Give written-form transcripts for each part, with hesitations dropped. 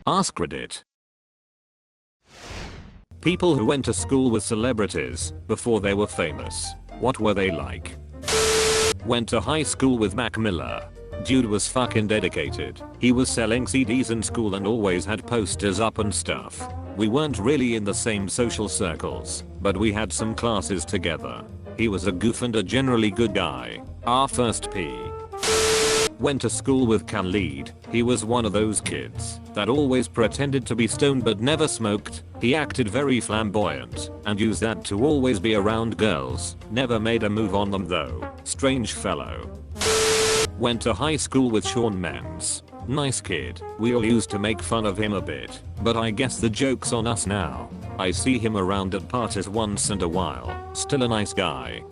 AskReddit. People who went to school with celebrities before they were famous. What were they like? Went to high school with Mac Miller. Dude was fucking dedicated. He was selling CDs in school and always had posters up and stuff. We weren't really in the same social circles, but we had some classes together. He was a goof and a generally good guy. Our first P. Went to school with Khalid. He was one of those kids that always pretended to be stoned but never smoked. He acted very flamboyant and used that to always be around girls. Never made a move on them though. Strange fellow. Went to high school with Sean Menz. Nice kid. We all used to make fun of him a bit, but I guess the joke's on us now. I see him around at parties once in a while. Still a nice guy.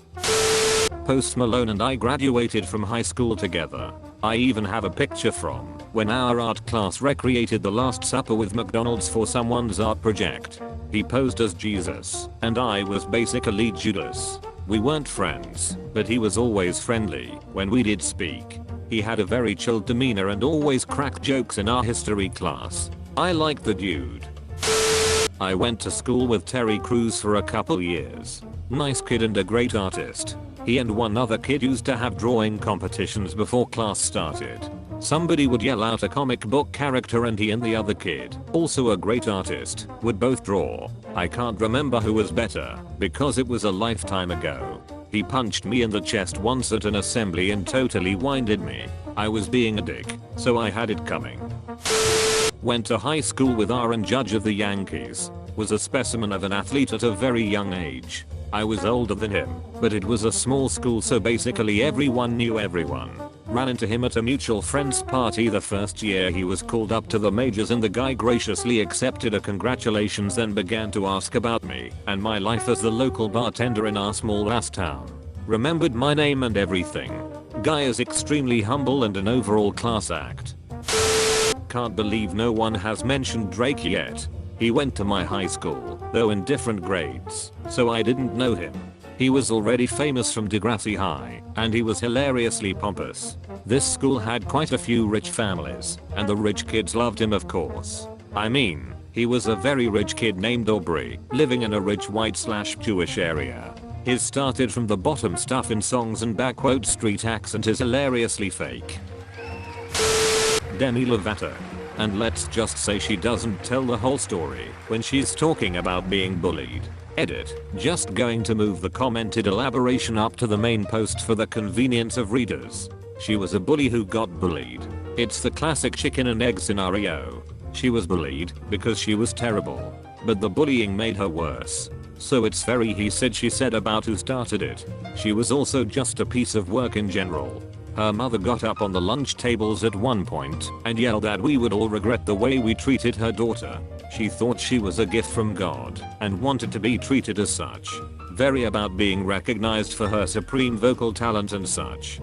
Post Malone and I graduated from high school together. I even have a picture from when our art class recreated the Last Supper with McDonald's for someone's art project. He posed as Jesus, and I was basically Judas. We weren't friends, but he was always friendly when we did speak. He had a very chilled demeanor and always cracked jokes in our history class. I liked the dude. I went to school with Terry Crews for a couple years. Nice kid and a great artist. He and one other kid used to have drawing competitions before class started. Somebody would yell out a comic book character and he and the other kid, also a great artist, would both draw. I can't remember who was better, because it was a lifetime ago. He punched me in the chest once at an assembly and totally winded me. I was being a dick, so I had it coming. Went to high school with Aaron Judge of the Yankees. Was a specimen of an athlete at a very young age. I was older than him, but it was a small school so basically everyone knew everyone. Ran into him at a mutual friend's party the first year he was called up to the majors and the guy graciously accepted a congratulations then began to ask about me and my life as the local bartender in our small ass town. Remembered my name and everything. Guy is extremely humble and an overall class act. Can't believe no one has mentioned Drake yet. He went to my high school, though in different grades, so I didn't know him. He was already famous from Degrassi High, and he was hilariously pompous. This school had quite a few rich families, and the rich kids loved him of course. I mean, he was a very rich kid named Aubrey, living in a rich white/Jewish area. His started from the bottom stuff in songs and backwood street accent is hilariously fake. Demi Lovato. And let's just say she doesn't tell the whole story when she's talking about being bullied. Edit. Just going to move the commented elaboration up to the main post for the convenience of readers. She was a bully who got bullied. It's the classic chicken and egg scenario. She was bullied because she was terrible, but the bullying made her worse. So it's very he said she said about who started it. She was also just a piece of work in general. Her mother got up on the lunch tables at one point and yelled that we would all regret the way we treated her daughter. She thought she was a gift from God and wanted to be treated as such. Very about being recognized for her supreme vocal talent and such.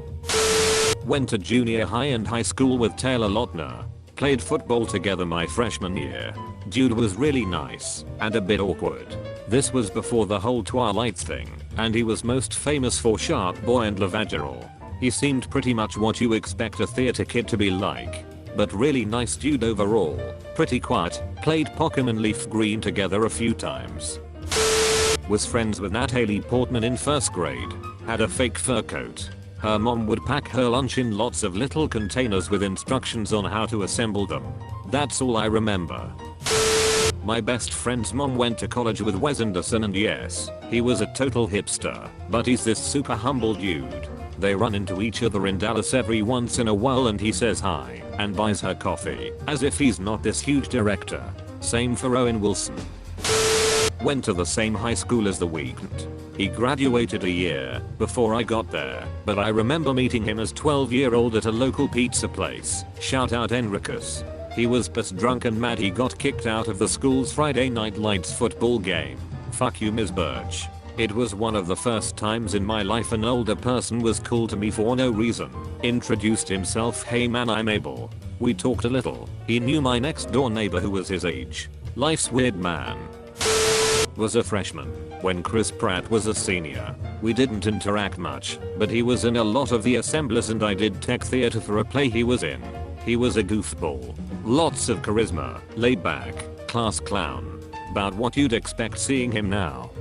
Went to junior high and high school with Taylor Lautner. Played football together my freshman year. Dude was really nice and a bit awkward. This was before the whole Twilight thing, and he was most famous for Shark Boy and Lavageral. He seemed pretty much what you expect a theater kid to be like. But really nice dude overall. Pretty quiet. Played Pokemon Leaf Green together a few times. Was friends with Natalie Portman in first grade. Had a fake fur coat. Her mom would pack her lunch in lots of little containers with instructions on how to assemble them. That's all I remember. My best friend's mom went to college with Wes Anderson and yes, he was a total hipster, but he's this super humble dude. They run into each other in Dallas every once in a while and he says hi and buys her coffee as if he's not this huge director. Same for Owen Wilson. Went to the same high school as The Weeknd. He graduated a year before I got there, but I remember meeting him as 12-year-old at a local pizza place. Shout out Enricus. He was pissed drunk and mad he got kicked out of the school's Friday Night Lights football game. Fuck you Ms. Birch. It was one of the first times in my life an older person was cool to me for no reason. Introduced himself, hey man I'm Abel. We talked a little. He knew my next door neighbor who was his age. Life's weird man. Was a freshman when Chris Pratt was a senior. We didn't interact much, but he was in a lot of the assemblies and I did tech theater for a play he was in. He was a goofball. Lots of charisma, laid back, class clown. About what you'd expect seeing him now.